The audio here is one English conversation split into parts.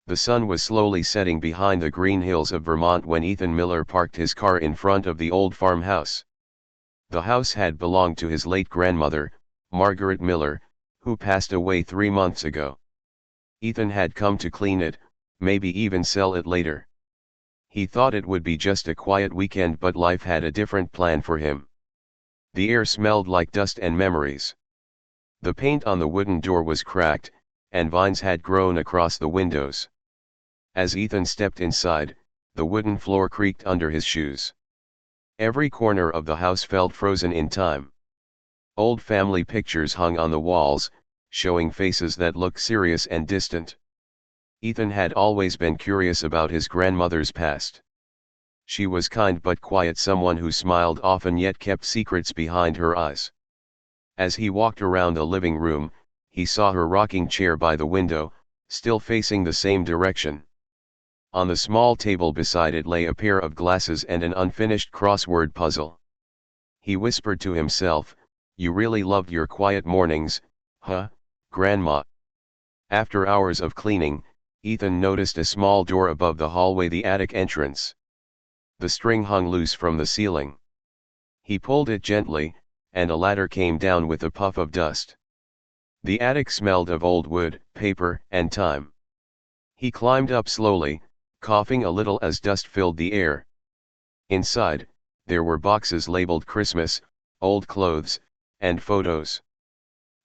The sun was slowly setting behind the green hills of Vermont when Ethan Miller parked his car in front of the old farmhouse. The house had belonged to his late grandmother, Margaret Miller, who passed away 3 months ago. Ethan had come to clean it, maybe even sell it later. He thought it would be just a quiet weekend, but life had a different plan for him. The air smelled like dust and memories. The paint on the wooden door was cracked, and vines had grown across the windows. As Ethan stepped inside, the wooden floor creaked under his shoes. Every corner of the house felt frozen in time. Old family pictures hung on the walls, showing faces that looked serious and distant. Ethan had always been curious about his grandmother's past. She was kind but quiet, someone who smiled often yet kept secrets behind her eyes. As he walked around the living room, he saw her rocking chair by the window, still facing the same direction. On the small table beside it lay a pair of glasses and an unfinished crossword puzzle. He whispered to himself, "You really loved your quiet mornings, huh, Grandma?" After hours of cleaning, Ethan noticed a small door above the hallway, the attic entrance. The string hung loose from the ceiling. He pulled it gently, and a ladder came down with a puff of dust. The attic smelled of old wood, paper, and time. He climbed up slowly, coughing a little as dust filled the air. Inside, there were boxes labeled Christmas, old clothes, and photos.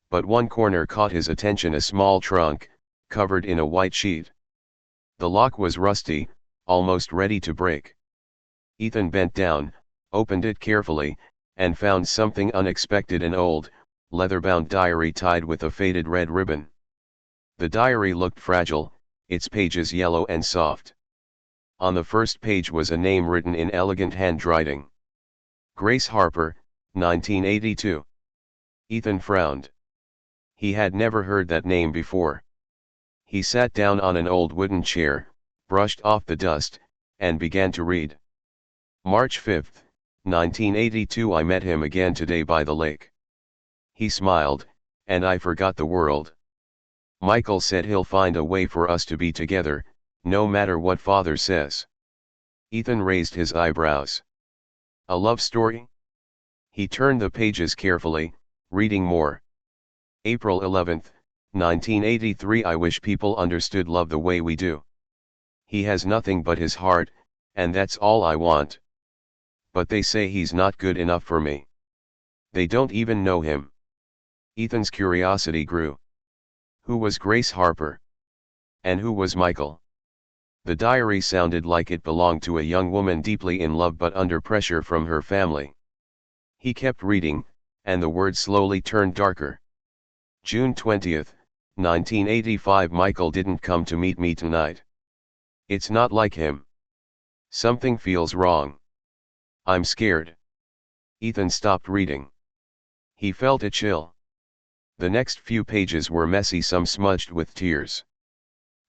But one corner caught his attention, a small trunk, covered in a white sheet. The lock was rusty, almost ready to break. Ethan bent down, opened it carefully, and found something unexpected, an old, leather-bound diary tied with a faded red ribbon. The diary looked fragile, its pages yellow and soft. On the first page was a name written in elegant handwriting. Grace Harper, 1982. Ethan frowned. He had never heard that name before. He sat down on an old wooden chair, brushed off the dust, and began to read. March 5, 1982. I met him again today by the lake. He smiled, and I forgot the world. Michael said he'll find a way for us to be together, no matter what Father says. Ethan raised his eyebrows. A love story? He turned the pages carefully, reading more. April 11, 1983. I wish people understood love the way we do. He has nothing but his heart, and that's all I want. But they say he's not good enough for me. They don't even know him. Ethan's curiosity grew. Who was Grace Harper? And who was Michael? The diary sounded like it belonged to a young woman deeply in love but under pressure from her family. He kept reading, and the words slowly turned darker. June 20, 1985. Michael didn't come to meet me tonight. It's not like him. Something feels wrong. I'm scared. Ethan stopped reading. He felt a chill. The next few pages were messy, some smudged with tears.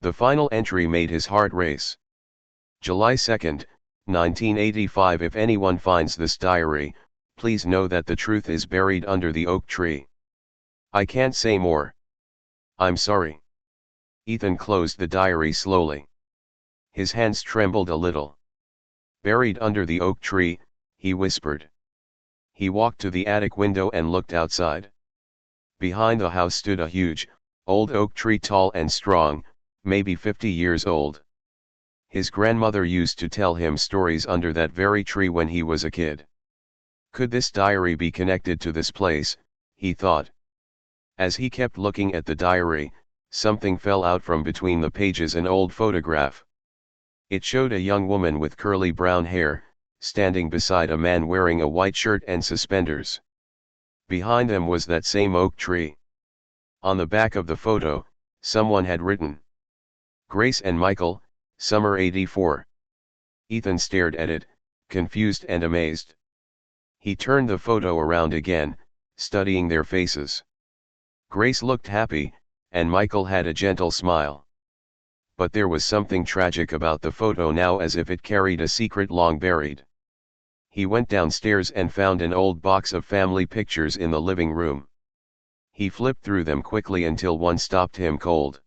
The final entry made his heart race. July 2, 1985. If anyone finds this diary, please know that the truth is buried under the oak tree. I can't say more. I'm sorry. Ethan closed the diary slowly. His hands trembled a little. Buried under the oak tree, he whispered. He walked to the attic window and looked outside. Behind the house stood a huge, old oak tree, tall and strong, maybe 50 years old. His grandmother used to tell him stories under that very tree when he was a kid. Could this diary be connected to this place, he thought. As he kept looking at the diary, something fell out from between the pages, an old photograph. It showed a young woman with curly brown hair, standing beside a man wearing a white shirt and suspenders. Behind them was that same oak tree. On the back of the photo, someone had written, Grace and Michael, Summer '84. Ethan stared at it, confused and amazed. He turned the photo around again, studying their faces. Grace looked happy, and Michael had a gentle smile. But there was something tragic about the photo now, as if it carried a secret long buried. He went downstairs and found an old box of family pictures in the living room. He flipped through them quickly until one stopped him cold.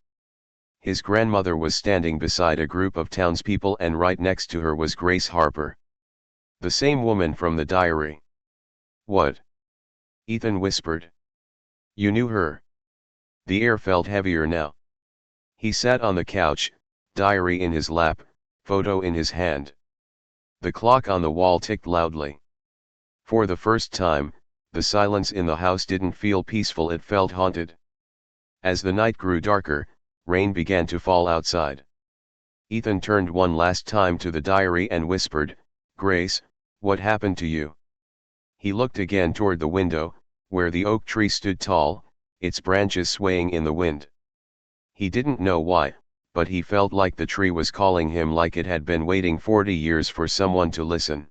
His grandmother was standing beside a group of townspeople and right next to her was Grace Harper. The same woman from the diary. What? Ethan whispered. You knew her? The air felt heavier now. He sat on the couch, diary in his lap, photo in his hand. The clock on the wall ticked loudly. For the first time, the silence in the house didn't feel peaceful, it felt haunted. As the night grew darker, rain began to fall outside. Ethan turned one last time to the diary and whispered, Grace, what happened to you? He looked again toward the window, where the oak tree stood tall, its branches swaying in the wind. He didn't know why, but he felt like the tree was calling him, like it had been waiting 40 years for someone to listen.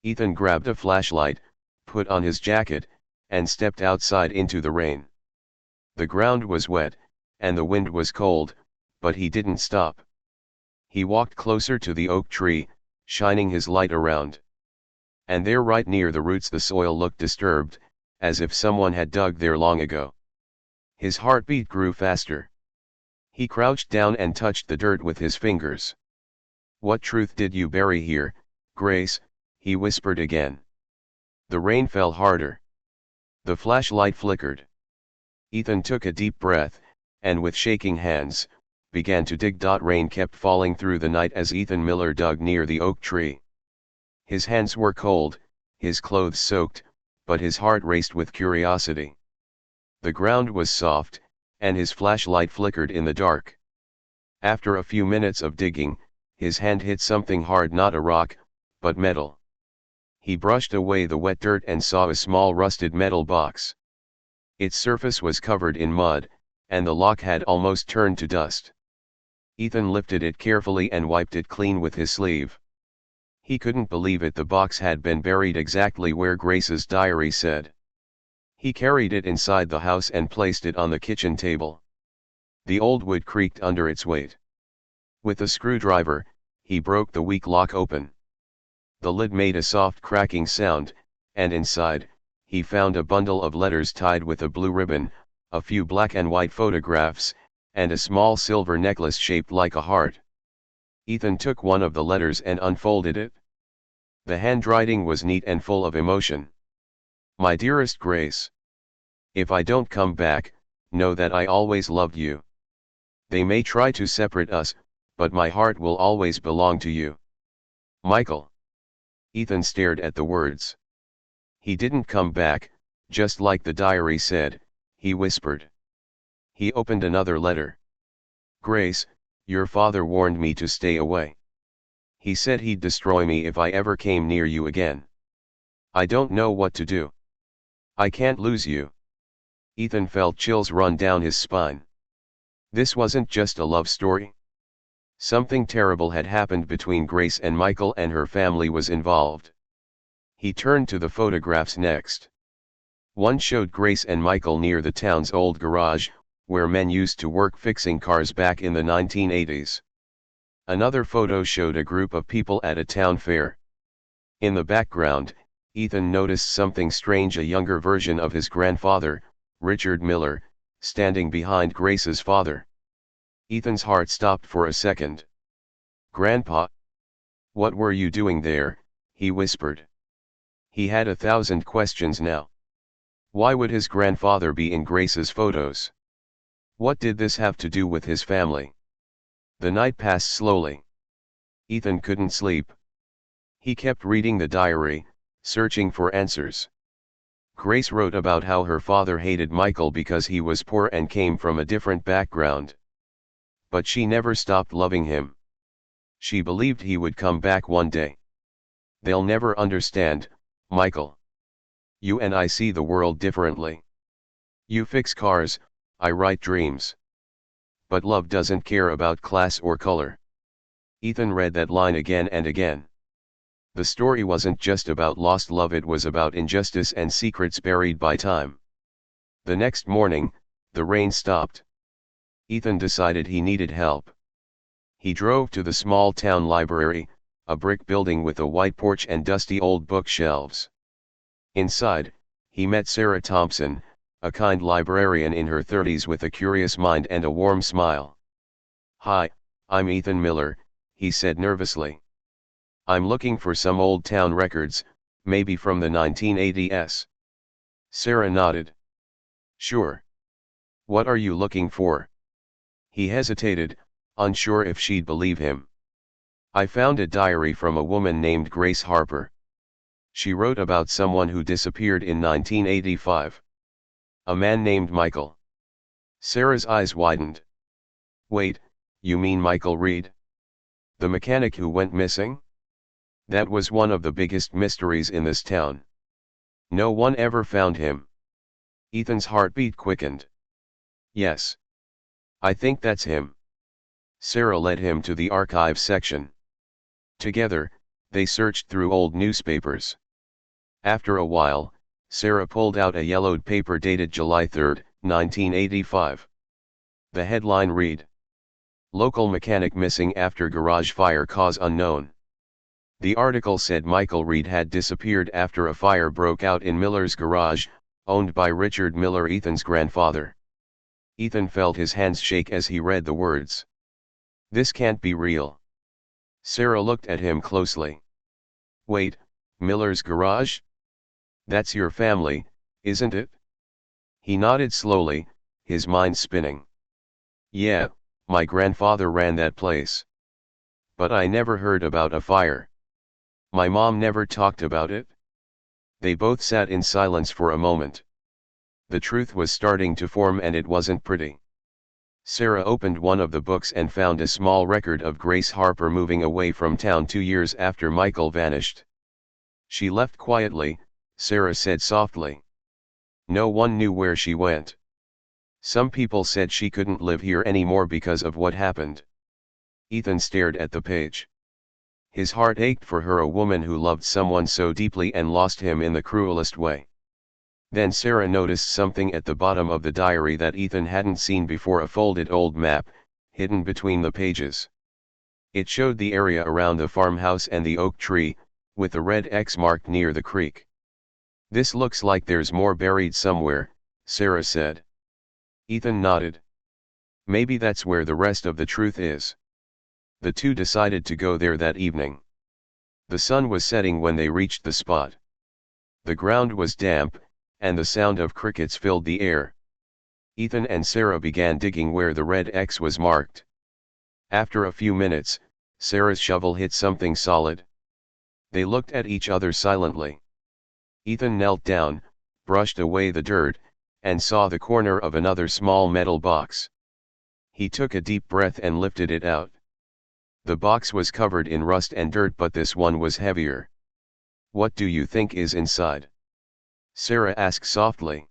Ethan grabbed a flashlight, put on his jacket, and stepped outside into the rain. The ground was wet, and the wind was cold, but he didn't stop. He walked closer to the oak tree, shining his light around. And there, right near the roots, the soil looked disturbed, as if someone had dug there long ago. His heartbeat grew faster. He crouched down and touched the dirt with his fingers. What truth did you bury here, Grace? He whispered again. The rain fell harder. The flashlight flickered. Ethan took a deep breath, and with shaking hands, began to dig. Rain kept falling through the night as Ethan Miller dug near the oak tree. His hands were cold, his clothes soaked, but his heart raced with curiosity. The ground was soft, and his flashlight flickered in the dark. After a few minutes of digging, his hand hit something hard, not a rock, but metal. He brushed away the wet dirt and saw a small rusted metal box. Its surface was covered in mud, and the lock had almost turned to dust. Ethan lifted it carefully and wiped it clean with his sleeve. He couldn't believe it, the box had been buried exactly where Grace's diary said. He carried it inside the house and placed it on the kitchen table. The old wood creaked under its weight. With a screwdriver, he broke the weak lock open. The lid made a soft cracking sound, and inside, he found a bundle of letters tied with a blue ribbon, a few black and white photographs, and a small silver necklace shaped like a heart. Ethan took one of the letters and unfolded it. The handwriting was neat and full of emotion. My dearest Grace. If I don't come back, know that I always loved you. They may try to separate us, but my heart will always belong to you. Michael. Ethan stared at the words. He didn't come back, just like the diary said, he whispered. He opened another letter. Grace, your father warned me to stay away. He said he'd destroy me if I ever came near you again. I don't know what to do. I can't lose you. Ethan felt chills run down his spine. This wasn't just a love story. Something terrible had happened between Grace and Michael, and her family was involved. He turned to the photographs next. One showed Grace and Michael near the town's old garage, where men used to work fixing cars back in the 1980s. Another photo showed a group of people at a town fair. In the background, Ethan noticed something strange, a younger version of his grandfather, Richard Miller, standing behind Grace's father. Ethan's heart stopped for a second. Grandpa? What were you doing there? He whispered. He had 1,000 questions now. Why would his grandfather be in Grace's photos? What did this have to do with his family? The night passed slowly. Ethan couldn't sleep. He kept reading the diary, searching for answers. Grace wrote about how her father hated Michael because he was poor and came from a different background. But she never stopped loving him. She believed he would come back one day. They'll never understand, Michael. You and I see the world differently. You fix cars, I write dreams. But love doesn't care about class or color. Ethan read that line again and again. The story wasn't just about lost love, it was about injustice and secrets buried by time. The next morning, the rain stopped. Ethan decided he needed help. He drove to the small town library, a brick building with a white porch and dusty old bookshelves. Inside, he met Sarah Thompson, a kind librarian in her 30s with a curious mind and a warm smile. "Hi, I'm Ethan Miller," he said nervously. "I'm looking for some old town records, maybe from the 1980s. Sarah nodded. "Sure. What are you looking for?" He hesitated, unsure if she'd believe him. "I found a diary from a woman named Grace Harper. She wrote about someone who disappeared in 1985. A man named Michael." Sarah's eyes widened. "Wait, you mean Michael Reed? The mechanic who went missing? That was one of the biggest mysteries in this town. No one ever found him." Ethan's heartbeat quickened. "Yes. I think that's him." Sarah led him to the archive section. Together, they searched through old newspapers. After a while, Sarah pulled out a yellowed paper dated July 3, 1985. The headline read, "Local mechanic missing after garage fire cause unknown." The article said Michael Reed had disappeared after a fire broke out in Miller's garage, owned by Richard Miller, Ethan's grandfather. Ethan felt his hands shake as he read the words. "This can't be real." Sarah looked at him closely. "Wait, Miller's garage? That's your family, isn't it?" He nodded slowly, his mind spinning. "Yeah, my grandfather ran that place. But I never heard about a fire. My mom never talked about it." They both sat in silence for a moment. The truth was starting to form, and it wasn't pretty. Sarah opened one of the books and found a small record of Grace Harper moving away from town 2 years after Michael vanished. "She left quietly," Sarah said softly. "No one knew where she went. Some people said she couldn't live here anymore because of what happened." Ethan stared at the page. His heart ached for her, a woman who loved someone so deeply and lost him in the cruelest way. Then Sarah noticed something at the bottom of the diary that Ethan hadn't seen before, a folded old map, hidden between the pages. It showed the area around the farmhouse and the oak tree, with a red X marked near the creek. "This looks like there's more buried somewhere," Sarah said. Ethan nodded. "Maybe that's where the rest of the truth is." The two decided to go there that evening. The sun was setting when they reached the spot. The ground was damp, and the sound of crickets filled the air. Ethan and Sarah began digging where the red X was marked. After a few minutes, Sarah's shovel hit something solid. They looked at each other silently. Ethan knelt down, brushed away the dirt, and saw the corner of another small metal box. He took a deep breath and lifted it out. The box was covered in rust and dirt, but this one was heavier. "What do you think is inside?" Sarah asked softly.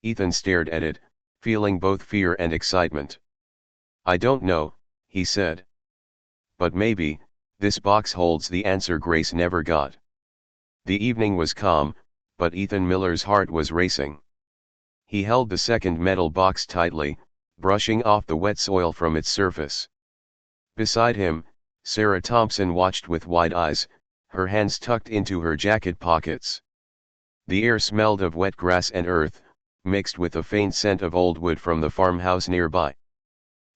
Ethan stared at it, feeling both fear and excitement. "I don't know," he said. "But maybe, this box holds the answer Grace never got." The evening was calm, but Ethan Miller's heart was racing. He held the second metal box tightly, brushing off the wet soil from its surface. Beside him, Sarah Thompson watched with wide eyes, her hands tucked into her jacket pockets. The air smelled of wet grass and earth, mixed with a faint scent of old wood from the farmhouse nearby.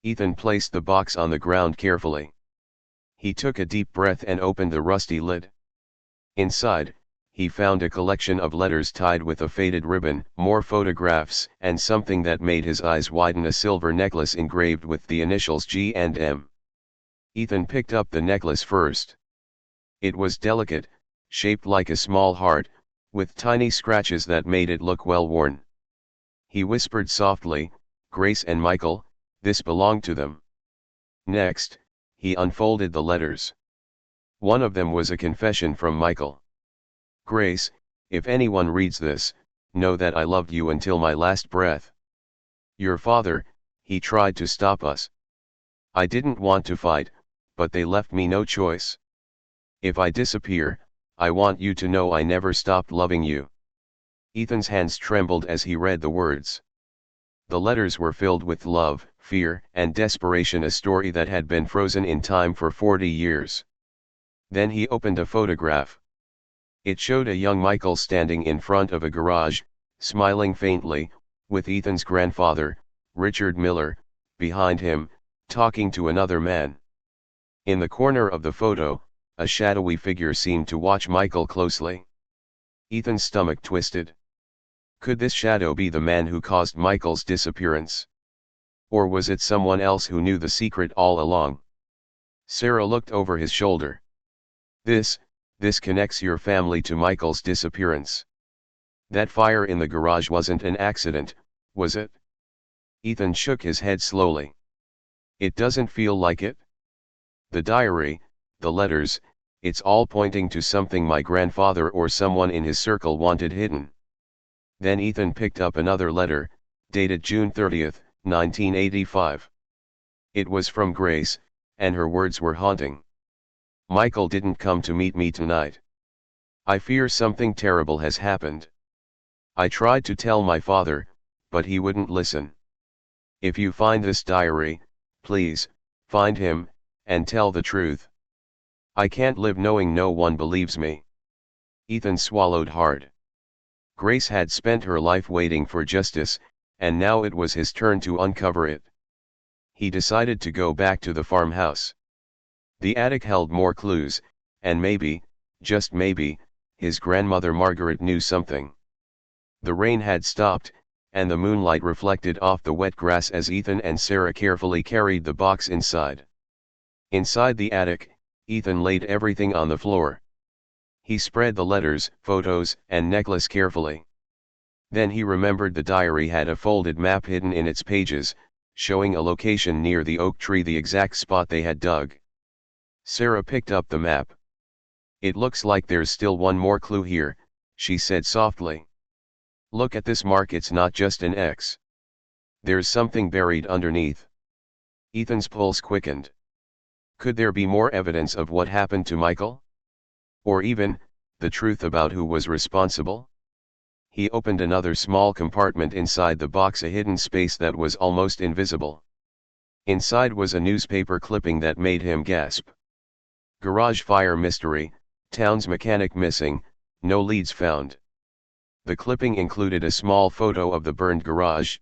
Ethan placed the box on the ground carefully. He took a deep breath and opened the rusty lid. Inside, he found a collection of letters tied with a faded ribbon, more photographs, and something that made his eyes widen, a silver necklace engraved with the initials G and M. Ethan picked up the necklace first. It was delicate, shaped like a small heart, with tiny scratches that made it look well worn. He whispered softly, "Grace and Michael, this belonged to them." Next, he unfolded the letters. One of them was a confession from Michael. "Grace, if anyone reads this, know that I loved you until my last breath. Your father, he tried to stop us. I didn't want to fight, but they left me no choice. If I disappear, I want you to know I never stopped loving you." Ethan's hands trembled as he read the words. The letters were filled with love, fear, and desperation, a story that had been frozen in time for 40 years. Then he opened a photograph. It showed a young Michael standing in front of a garage, smiling faintly, with Ethan's grandfather, Richard Miller, behind him, talking to another man. In the corner of the photo, a shadowy figure seemed to watch Michael closely. Ethan's stomach twisted. Could this shadow be the man who caused Michael's disappearance? Or was it someone else who knew the secret all along? Sarah looked over his shoulder. This connects your family to Michael's disappearance. That fire in the garage wasn't an accident, was it? Ethan shook his head slowly. It doesn't feel like it. The diary, the letters, it's all pointing to something my grandfather or someone in his circle wanted hidden. Then Ethan picked up another letter, dated June 30, 1985. It was from Grace, and her words were haunting. Michael didn't come to meet me tonight. I fear something terrible has happened. I tried to tell my father, but he wouldn't listen. If you find this diary, please, find him, and tell the truth. I can't live knowing no one believes me. Ethan swallowed hard. Grace had spent her life waiting for justice, and now it was his turn to uncover it. He decided to go back to the farmhouse. The attic held more clues, and maybe, just maybe, his grandmother Margaret knew something. The rain had stopped, and the moonlight reflected off the wet grass as Ethan and Sarah carefully carried the box inside. Inside the attic, Ethan laid everything on the floor. He spread the letters, photos, and necklace carefully. Then he remembered the diary had a folded map hidden in its pages, showing a location near the oak tree, the exact spot they had dug. Sarah picked up the map. It looks like there's still one more clue here, she said softly. Look at this mark, it's not just an X. There's something buried underneath. Ethan's pulse quickened. Could there be more evidence of what happened to Michael? Or even, the truth about who was responsible? He opened another small compartment inside the box, a hidden space that was almost invisible. Inside was a newspaper clipping that made him gasp. Garage fire mystery, town's mechanic missing, no leads found. The clipping included a small photo of the burned garage.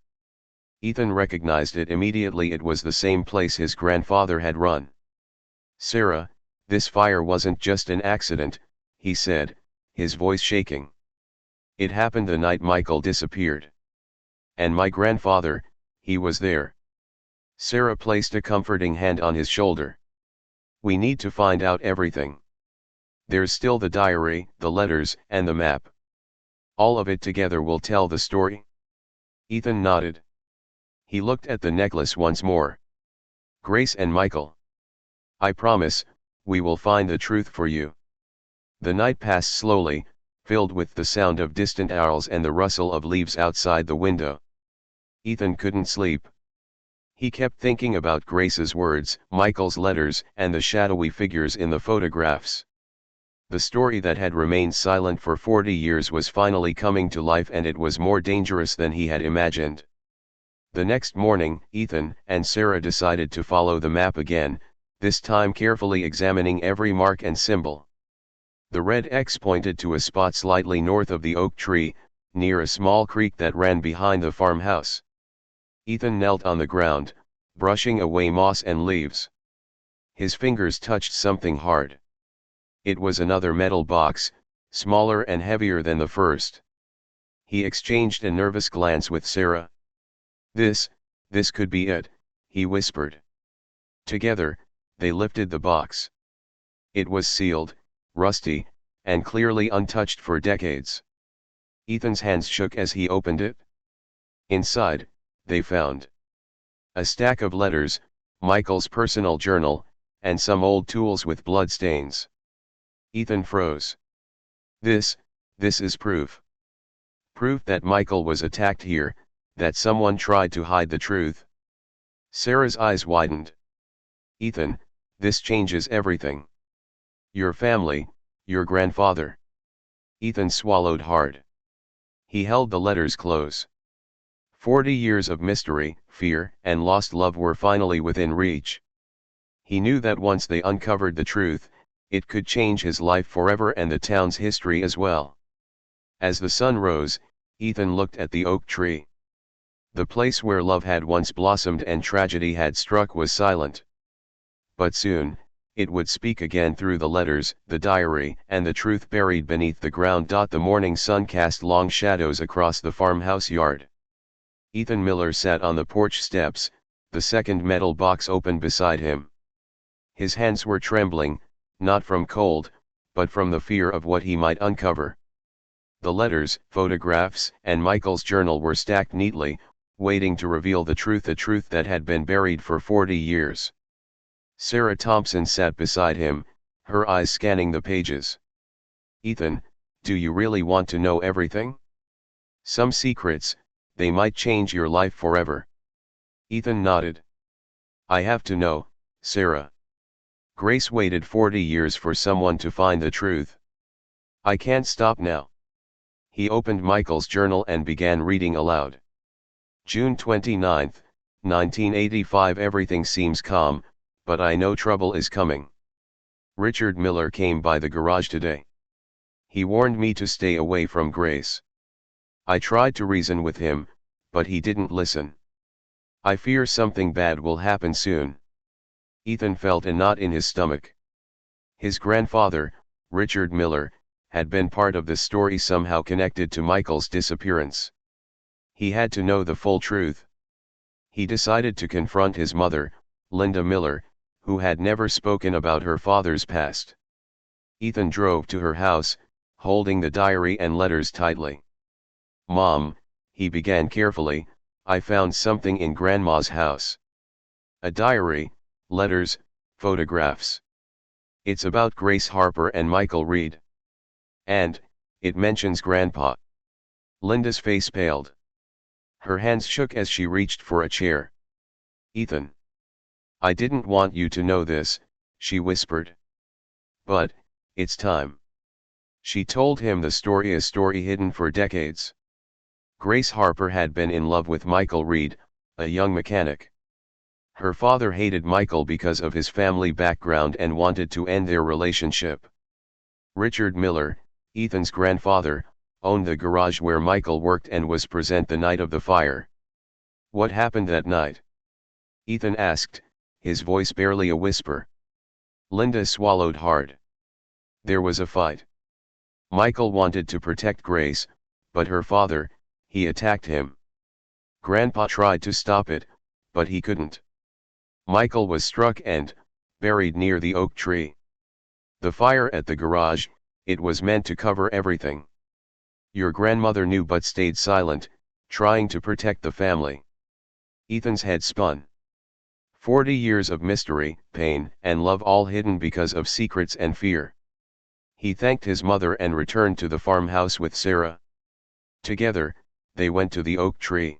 Ethan recognized it immediately. It was the same place his grandfather had run. Sarah, this fire wasn't just an accident, he said, his voice shaking. It happened the night Michael disappeared. And my grandfather, he was there. Sarah placed a comforting hand on his shoulder. We need to find out everything. There's still the diary, the letters, and the map. All of it together will tell the story. Ethan nodded. He looked at the necklace once more. Grace and Michael. I promise, we will find the truth for you. The night passed slowly, filled with the sound of distant owls and the rustle of leaves outside the window. Ethan couldn't sleep. He kept thinking about Grace's words, Michael's letters, and the shadowy figures in the photographs. The story that had remained silent for 40 years was finally coming to life, and it was more dangerous than he had imagined. The next morning, Ethan and Sarah decided to follow the map again, this time carefully examining every mark and symbol. The red X pointed to a spot slightly north of the oak tree, near a small creek that ran behind the farmhouse. Ethan knelt on the ground, brushing away moss and leaves. His fingers touched something hard. It was another metal box, smaller and heavier than the first. He exchanged a nervous glance with Sarah. This could be it, he whispered. Together, they lifted the box. It was sealed, rusty, and clearly untouched for decades. Ethan's hands shook as he opened it. Inside, they found a stack of letters, Michael's personal journal, and some old tools with blood stains. Ethan froze. This is proof. Proof that Michael was attacked here, that someone tried to hide the truth. Sarah's eyes widened. Ethan, this changes everything. Your family, your grandfather. Ethan swallowed hard. He held the letters close. 40 years of mystery, fear, and lost love were finally within reach. He knew that once they uncovered the truth, it could change his life forever and the town's history as well. As the sun rose, Ethan looked at the oak tree. The place where love had once blossomed and tragedy had struck was silent. But soon, it would speak again through the letters, the diary, and the truth buried beneath the ground. The morning sun cast long shadows across the farmhouse yard. Ethan Miller sat on the porch steps, the second metal box open beside him. His hands were trembling, not from cold, but from the fear of what he might uncover. The letters, photographs, and Michael's journal were stacked neatly, waiting to reveal the truth that had been buried for 40 years. Sarah Thompson sat beside him, her eyes scanning the pages. "Ethan, do you really want to know everything? Some secrets, they might change your life forever." Ethan nodded. "I have to know, Sarah. Grace waited 40 years for someone to find the truth. I can't stop now." He opened Michael's journal and began reading aloud. June 29, 1985. Everything seems calm, but I know trouble is coming. Richard Miller came by the garage today. He warned me to stay away from Grace. I tried to reason with him, but he didn't listen. I fear something bad will happen soon. Ethan felt a knot in his stomach. His grandfather, Richard Miller, had been part of the story, somehow connected to Michael's disappearance. He had to know the full truth. He decided to confront his mother, Linda Miller, who had never spoken about her father's past. Ethan drove to her house, holding the diary and letters tightly. "Mom," he began carefully, "I found something in Grandma's house. A diary, letters, photographs. It's about Grace Harper and Michael Reed. And, it mentions Grandpa." Linda's face paled. Her hands shook as she reached for a chair. "Ethan. I didn't want you to know this," she whispered. "But, it's time." She told him the story, a story hidden for decades. Grace Harper had been in love with Michael Reed, a young mechanic. Her father hated Michael because of his family background and wanted to end their relationship. Richard Miller, Ethan's grandfather, owned the garage where Michael worked and was present the night of the fire. "What happened that night?" Ethan asked, his voice barely a whisper. Linda swallowed hard. "There was a fight. Michael wanted to protect Grace, but her father, he attacked him. Grandpa tried to stop it, but he couldn't. Michael was struck and buried near the oak tree. The fire at the garage, it was meant to cover everything. Your grandmother knew but stayed silent, trying to protect the family." Ethan's head spun. 40 years of mystery, pain, and love, all hidden because of secrets and fear. He thanked his mother and returned to the farmhouse with Sarah. Together, they went to the oak tree.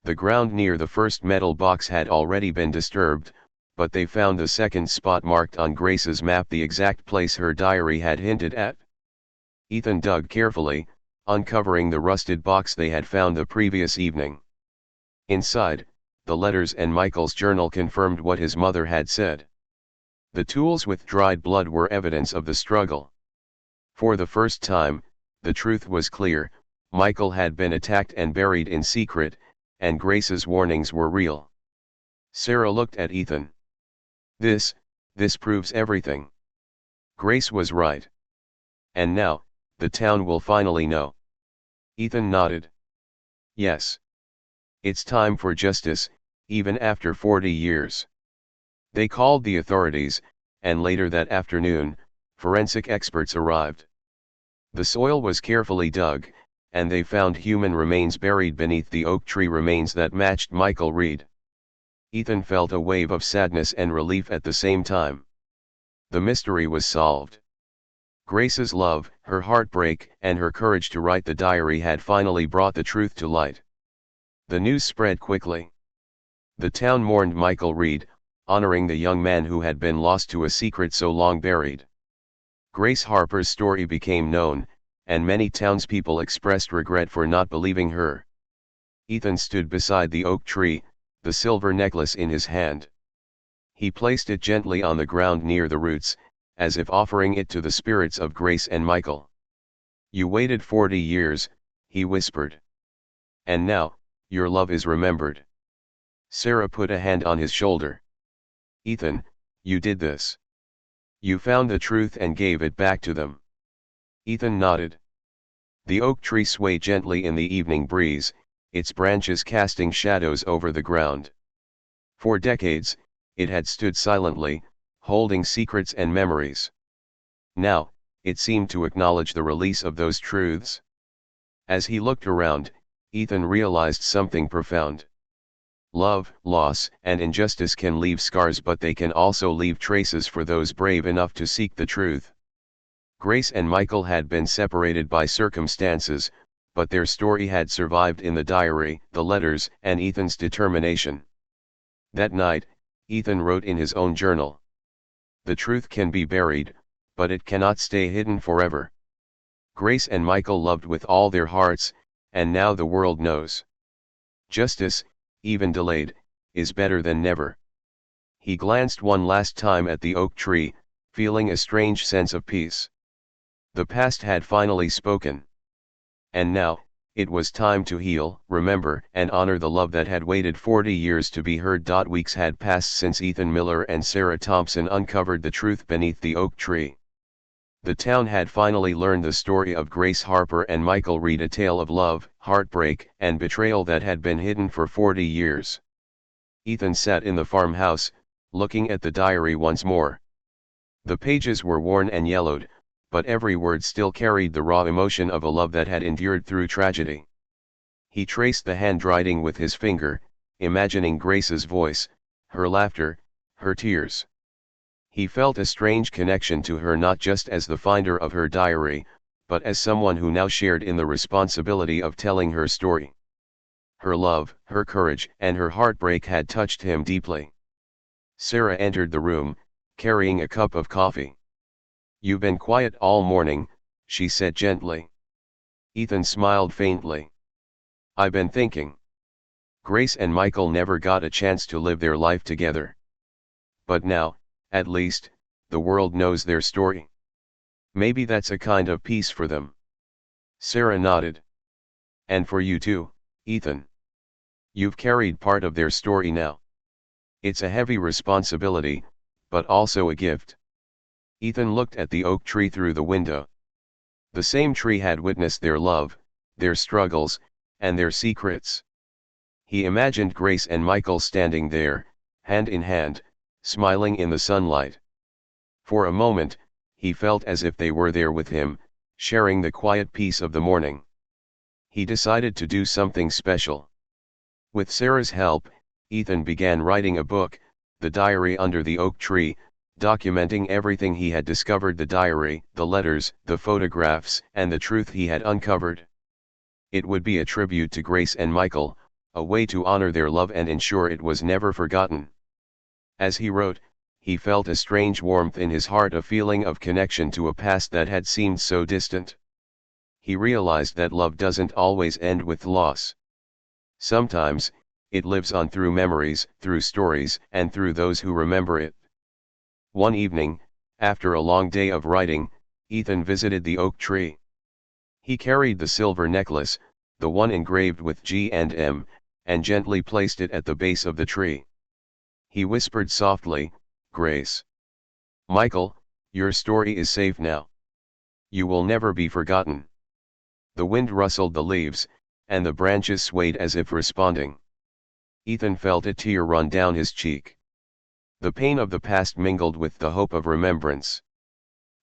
The ground near the first metal box had already been disturbed, but they found the second spot marked on Grace's map, the exact place her diary had hinted at. Ethan dug carefully, uncovering the rusted box they had found the previous evening. Inside, the letters and Michael's journal confirmed what his mother had said. The tools with dried blood were evidence of the struggle. For the first time, the truth was clear: Michael had been attacked and buried in secret, and Grace's warnings were real. Sarah looked at Ethan. This proves everything. Grace was right. And now, the town will finally know." Ethan nodded. "Yes. It's time for justice, even after 40 years. They called the authorities, and later that afternoon, forensic experts arrived. The soil was carefully dug, and they found human remains buried beneath the oak tree, remains that matched Michael Reed. Ethan felt a wave of sadness and relief at the same time. The mystery was solved. Grace's love, her heartbreak, and her courage to write the diary had finally brought the truth to light. The news spread quickly. The town mourned Michael Reed, honoring the young man who had been lost to a secret so long buried. Grace Harper's story became known, and many townspeople expressed regret for not believing her. Ethan stood beside the oak tree, the silver necklace in his hand. He placed it gently on the ground near the roots, as if offering it to the spirits of Grace and Michael. "You waited 40 years, he whispered. "And now, your love is remembered. Sarah put a hand on his shoulder. Ethan, you did this. You found the truth and gave it back to them. Ethan nodded. The oak tree swayed gently in the evening breeze, its branches casting shadows over the ground. For decades, it had stood silently, holding secrets and memories. Now, it seemed to acknowledge the release of those truths. As he looked around, Ethan realized something profound. Love, loss, and injustice can leave scars, but they can also leave traces for those brave enough to seek the truth. Grace and Michael had been separated by circumstances, but their story had survived in the diary, the letters, and Ethan's determination. That night, Ethan wrote in his own journal. The truth can be buried, but it cannot stay hidden forever. Grace and Michael loved with all their hearts, and now the world knows. Justice, even delayed, is better than never. He glanced one last time at the oak tree, feeling a strange sense of peace. The past had finally spoken. And now, it was time to heal, remember, and honor the love that had waited 40 years to be heard. Weeks had passed since Ethan Miller and Sarah Thompson uncovered the truth beneath the oak tree. The town had finally learned the story of Grace Harper and Michael Reed, a tale of love, heartbreak, and betrayal that had been hidden for 40 years. Ethan sat in the farmhouse, looking at the diary once more. The pages were worn and yellowed, but every word still carried the raw emotion of a love that had endured through tragedy. He traced the handwriting with his finger, imagining Grace's voice, her laughter, her tears. He felt a strange connection to her, not just as the finder of her diary, but as someone who now shared in the responsibility of telling her story. Her love, her courage, and her heartbreak had touched him deeply. Sarah entered the room, carrying a cup of coffee. "You've been quiet all morning," she said gently. Ethan smiled faintly. "I've been thinking. Grace and Michael never got a chance to live their life together. But now, at least, the world knows their story. Maybe that's a kind of peace for them." Sarah nodded. "And for you too, Ethan. You've carried part of their story now. It's a heavy responsibility, but also a gift." Ethan looked at the oak tree through the window. The same tree had witnessed their love, their struggles, and their secrets. He imagined Grace and Michael standing there, hand in hand, smiling in the sunlight. For a moment, he felt as if they were there with him, sharing the quiet peace of the morning. He decided to do something special. With Sarah's help, Ethan began writing a book, The Diary Under the Oak Tree, documenting everything he had discovered: the diary, the letters, the photographs, and the truth he had uncovered. It would be a tribute to Grace and Michael, a way to honor their love and ensure it was never forgotten. As he wrote, he felt a strange warmth in his heart, a feeling of connection to a past that had seemed so distant. He realized that love doesn't always end with loss. Sometimes, it lives on through memories, through stories, and through those who remember it. One evening, after a long day of writing, Ethan visited the oak tree. He carried the silver necklace, the one engraved with G&M, and gently placed it at the base of the tree. He whispered softly, "Grace. Michael, your story is safe now. You will never be forgotten." The wind rustled the leaves, and the branches swayed as if responding. Ethan felt a tear run down his cheek. The pain of the past mingled with the hope of remembrance.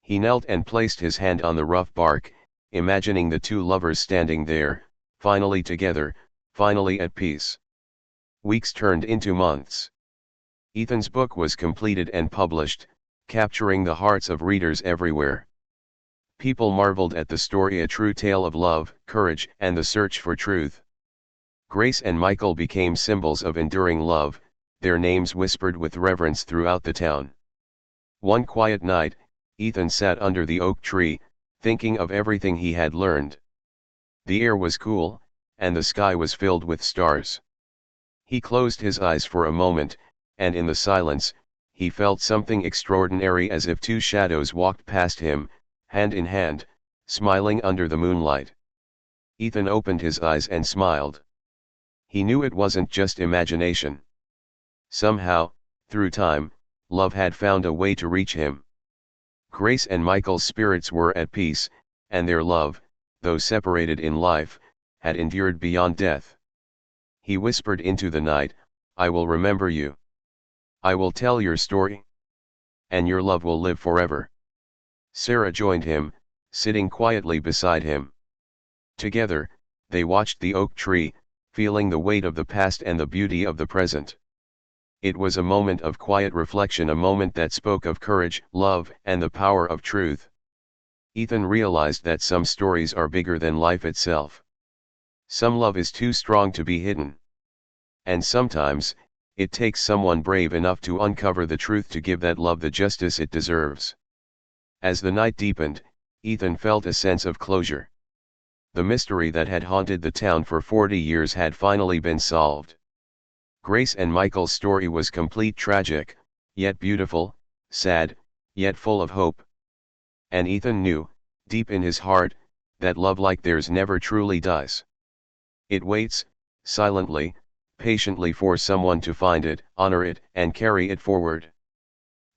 He knelt and placed his hand on the rough bark, imagining the two lovers standing there, finally together, finally at peace. Weeks turned into months. Ethan's book was completed and published, capturing the hearts of readers everywhere. People marveled at the story, a true tale of love, courage, and the search for truth. Grace and Michael became symbols of enduring love, their names whispered with reverence throughout the town. One quiet night, Ethan sat under the oak tree, thinking of everything he had learned. The air was cool, and the sky was filled with stars. He closed his eyes for a moment, and in the silence, he felt something extraordinary, as if two shadows walked past him, hand in hand, smiling under the moonlight. Ethan opened his eyes and smiled. He knew it wasn't just imagination. Somehow, through time, love had found a way to reach him. Grace and Michael's spirits were at peace, and their love, though separated in life, had endured beyond death. He whispered into the night, "I will remember you. I will tell your story. And your love will live forever." Sarah joined him, sitting quietly beside him. Together, they watched the oak tree, feeling the weight of the past and the beauty of the present. It was a moment of quiet reflection, a moment that spoke of courage, love, and the power of truth. Ethan realized that some stories are bigger than life itself. Some love is too strong to be hidden. And sometimes, it takes someone brave enough to uncover the truth to give that love the justice it deserves. As the night deepened, Ethan felt a sense of closure. The mystery that had haunted the town for 40 years had finally been solved. Grace and Michael's story was complete, tragic, yet beautiful, sad, yet full of hope. And Ethan knew, deep in his heart, that love like theirs never truly does. It waits, silently, patiently for someone to find it, honor it, and carry it forward.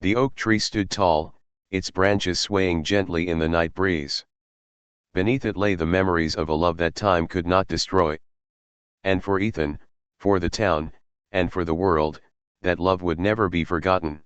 The oak tree stood tall, its branches swaying gently in the night breeze. Beneath it lay the memories of a love that time could not destroy. And for Ethan, for the town, and for the world, that love would never be forgotten.